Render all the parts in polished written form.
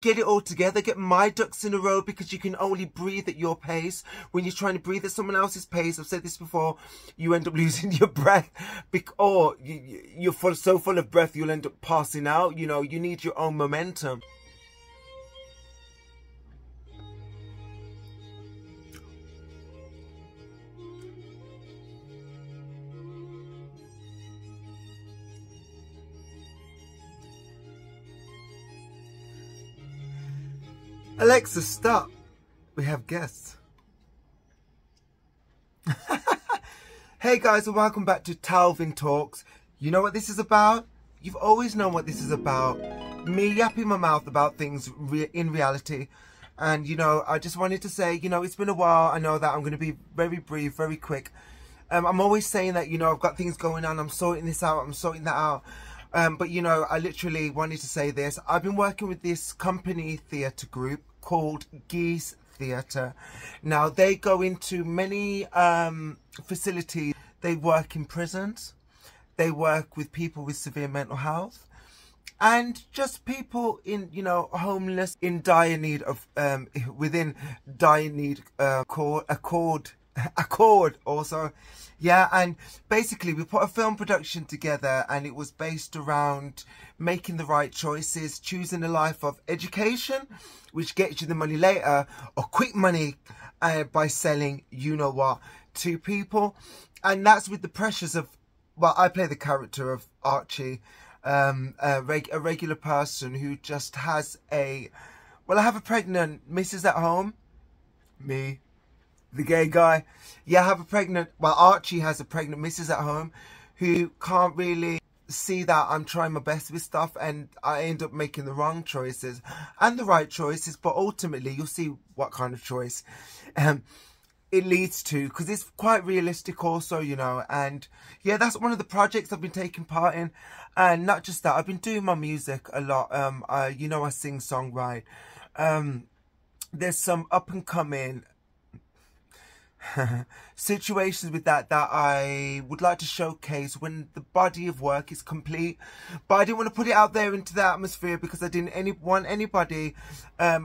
get it all together, get my ducks in a row, because you can only breathe at your pace. When you're trying to breathe at someone else's pace, I've said this before, you end up losing your breath, or you're so full of breath you'll end up passing out. You know, you need your own momentum. Alexa, stop. We have guests. Hey guys, and welcome back to Talvin Talks. You know what this is about? You've always known what this is about. Me yapping my mouth about things in reality. And, you know, I just wanted to say, you know, it's been a while. I know that I'm going to be very brief, very quick. I'm always saying that, you know, I've got things going on. I'm sorting this out. I'm sorting that out. But, you know, I literally wanted to say this. I've been working with this company theatre group called Geese Theatre. Now, they go into many facilities. They work in prisons. They work with people with severe mental health. And just people in, you know, homeless, in dire need of, within dire need, accord also. Yeah, and basically we put a film production together, and it was based around making the right choices, choosing a life of education, which gets you the money later, or quick money by selling you know what to people. And that's with the pressures of, well, I play the character of Archie, a regular person who just has well, I have a pregnant missus at home, me, the gay guy. Yeah, I have a pregnant, well, Archie has a pregnant missus at home who can't really see that I'm trying my best with stuff, and I end up making the wrong choices and the right choices, but ultimately you'll see what kind of choice it leads to, because it's quite realistic also, you know. And yeah, that's one of the projects I've been taking part in. And not just that, I've been doing my music a lot. You know, I sing, songwrite. There's some up and coming situations with that I would like to showcase when the body of work is complete, but I didn't want to put it out there into the atmosphere because I didn't want anybody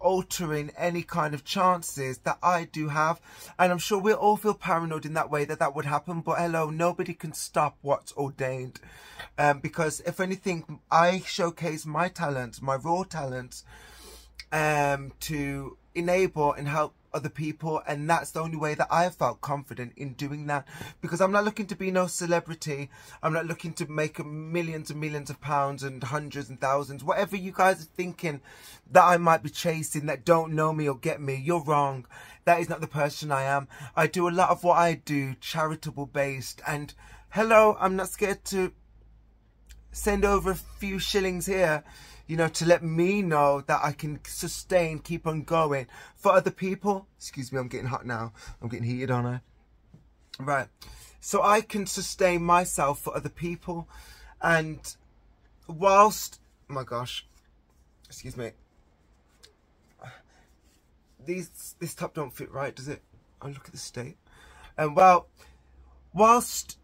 altering any kind of chances that I do have. And I'm sure we'll all feel paranoid in that way, that would happen, but hello, nobody can stop what's ordained, because if anything, I showcase my talents, my raw talents, to enable and help other people. And that's the only way that I have felt confident in doing that, because I'm not looking to be no celebrity. I'm not looking to make millions and millions of pounds and hundreds and thousands, whatever you guys are thinking that I might be chasing, that don't know me or get me. You're wrong. That is not the person I am. I do a lot of what I do charitable based, and hello, I'm not scared to send over a few shillings here, you know, to let me know that I can sustain, keep on going for other people. Excuse me, I'm getting hot now. I'm getting heated, aren't I? Right. So I can sustain myself for other people. And whilst, oh my gosh, excuse me. This top don't fit right, does it? Oh, look at the state. And well, whilst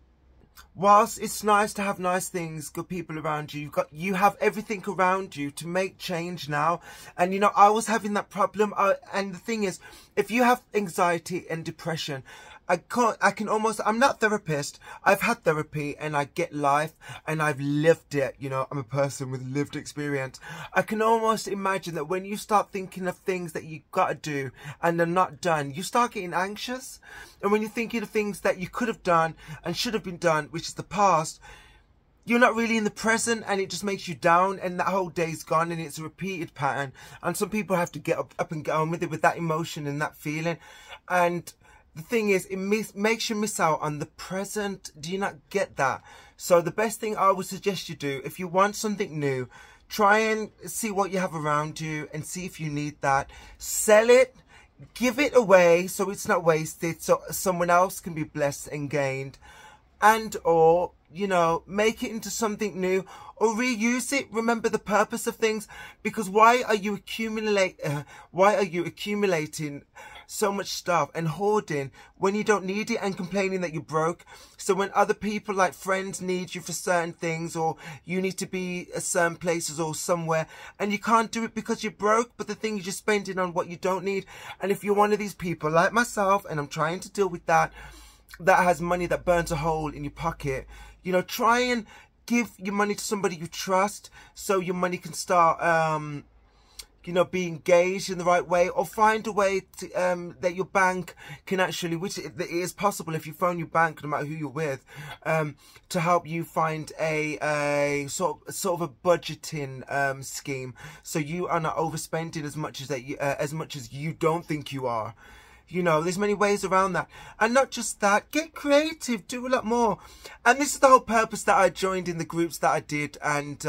it's nice to have nice things, good people around you, you have everything around you to make change now. And you know, I was having that problem, and the thing is, if you have anxiety and depression, I'm not a therapist. I've had therapy and I get life and I've lived it. You know, I'm a person with lived experience. I can almost imagine that when you start thinking of things that you gotta do and they're not done, you start getting anxious. And when you're thinking of things that you could have done and should have been done, which is the past, you're not really in the present, and it just makes you down, and that whole day's gone, and it's a repeated pattern. And some people have to get up and get on with it, with that emotion and that feeling. And the thing is, it makes you miss out on the present. Do you not get that? So the best thing I would suggest you do, if you want something new, try and see what you have around you and see if you need that. Sell it, give it away so it's not wasted, so someone else can be blessed and gained. And or, you know, make it into something new, or reuse it. Remember the purpose of things, because why are you accumulating so much stuff and hoarding when you don't need it and complaining that you're broke. So when other people like friends need you for certain things, or you need to be at certain places or somewhere and you can't do it because you're broke, but the thing is you're spending on what you don't need. And if you're one of these people like myself, and I'm trying to deal with that has money that burns a hole in your pocket, you know, try and give your money to somebody you trust so your money can start you know, be engaged in the right way, or find a way to, that your bank can actually, which it is possible if you phone your bank, no matter who you're with, to help you find a sort of a budgeting scheme, so you are not overspending as much as you don't think you are. You know, there's many ways around that. And not just that, get creative, do a lot more. And this is the whole purpose that I joined in the groups that I did, and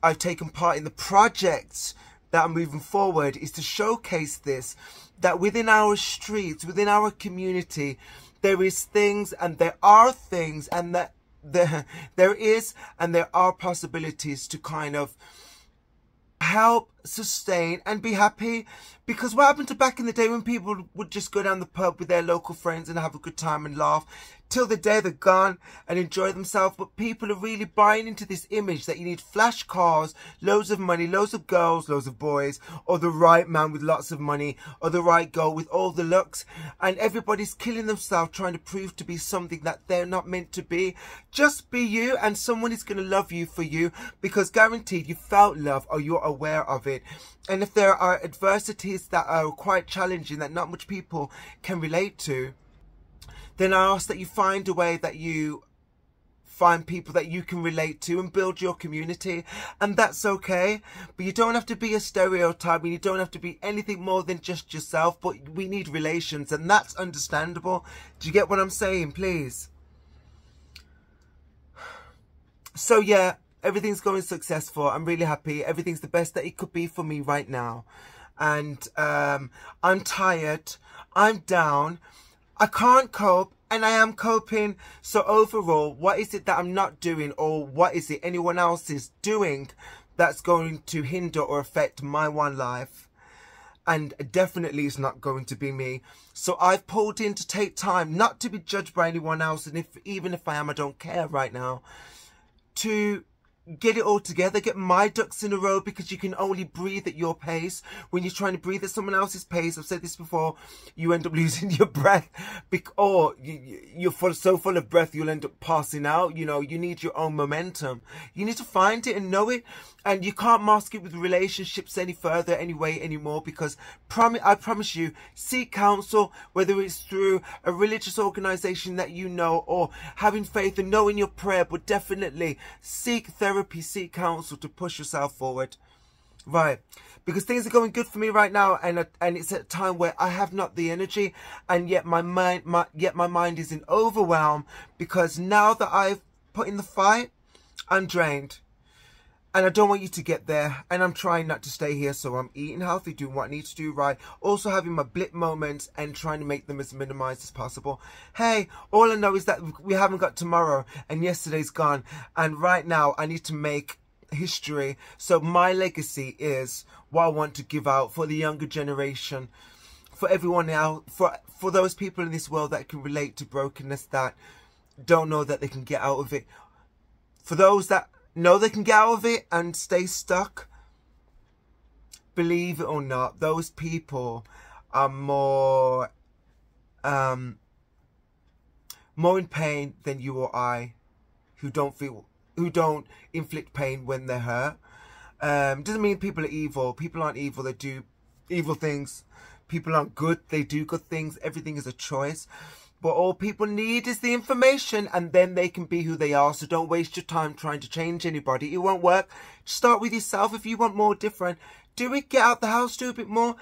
I've taken part in the projects that are moving forward, is to showcase this, that within our streets, within our community, there is things and there are things, and that there is and there are possibilities to kind of help, sustain and be happy. Because what happened to back in the day when people would just go down the pub with their local friends and have a good time and laugh till the day they're gone and enjoy themselves? But people are really buying into this image that you need flash cars, loads of money, loads of girls, loads of boys, or the right man with lots of money, or the right girl with all the looks, and everybody's killing themselves trying to prove to be something that they're not meant to be. Just be you, and someone is going to love you for you, because guaranteed you felt love or you're aware of it. And if there are adversities that are quite challenging that not much people can relate to, then I ask that you find a way that you find people that you can relate to and build your community. And that's okay. But you don't have to be a stereotype, and you don't have to be anything more than just yourself. But we need relations, and that's understandable. Do you get what I'm saying, please? So yeah, everything's going successful. I'm really happy. Everything's the best that it could be for me right now. And I'm tired. I'm down. I can't cope, and I am coping. So overall, what is it that I'm not doing, or what is it anyone else is doing that's going to hinder or affect my one life? And definitely it's not going to be me. So I've pulled in to take time, not to be judged by anyone else, and even if I am, I don't care right now, to get it all together, get my ducks in a row, because you can only breathe at your pace. When you're trying to breathe at someone else's pace, I've said this before, you end up losing your breath, or you're so full of breath you'll end up passing out. You know, you need your own momentum. You need to find it and know it, and you can't mask it with relationships any further anymore, because I promise you, seek counsel, whether it's through a religious organization that you know, or having faith and knowing your prayer, but definitely seek therapy, seek counsel to push yourself forward. Right, because things are going good for me right now, and it's at a time where I have not the energy, and yet my mind is in overwhelm, because now that I've put in the fight, I'm drained. And I don't want you to get there, and I'm trying not to stay here, so I'm eating healthy, doing what I need to do right, also having my blip moments and trying to make them as minimized as possible. Hey, all I know is that we haven't got tomorrow, and yesterday's gone, and right now I need to make history. So my legacy is what I want to give out for the younger generation, for everyone else, for those people in this world that can relate to brokenness, that don't know that they can get out of it, for those that know they can get out of it and stay stuck. Believe it or not, those people are more in pain than you or I, who don't inflict pain when they're hurt. Doesn't mean people are evil. People aren't evil. They do evil things. People aren't good. They do good things. Everything is a choice. But all people need is the information, and then they can be who they are. So don't waste your time trying to change anybody. It won't work. Start with yourself. If you want more different, do it. Get out the house. Do a bit more.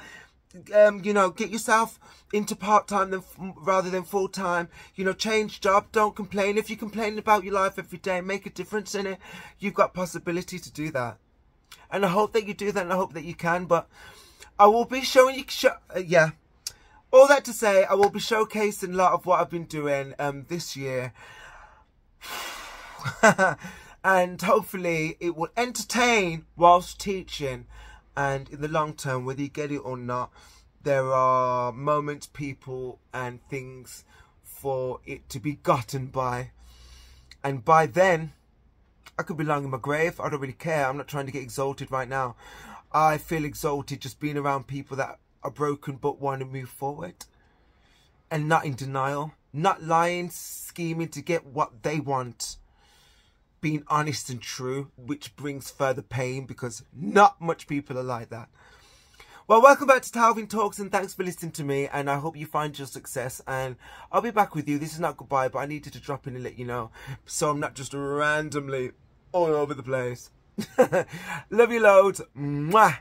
You know, get yourself into part-time rather than full-time. You know, change job. Don't complain. If you complain about your life every day, make a difference in it. You've got possibility to do that. And I hope that you do that, and I hope that you can. But I will be showing you... yeah. All that to say, I will be showcasing a lot of what I've been doing this year. And hopefully it will entertain whilst teaching. And in the long term, whether you get it or not, There are moments, people and things for it to be gotten by. And by then, I could be lying in my grave. I don't really care. I'm not trying to get exalted right now. I feel exalted just being around people that are broken but want to move forward. And not in denial. Not lying, scheming to get what they want. Being honest and true, which brings further pain because not much people are like that. Well, welcome back to Talvin Talks and thanks for listening to me, and I hope you find your success, and I'll be back with you. This is not goodbye, but I needed to drop in and let you know so I'm not just randomly all over the place. Love you loads. Mwah.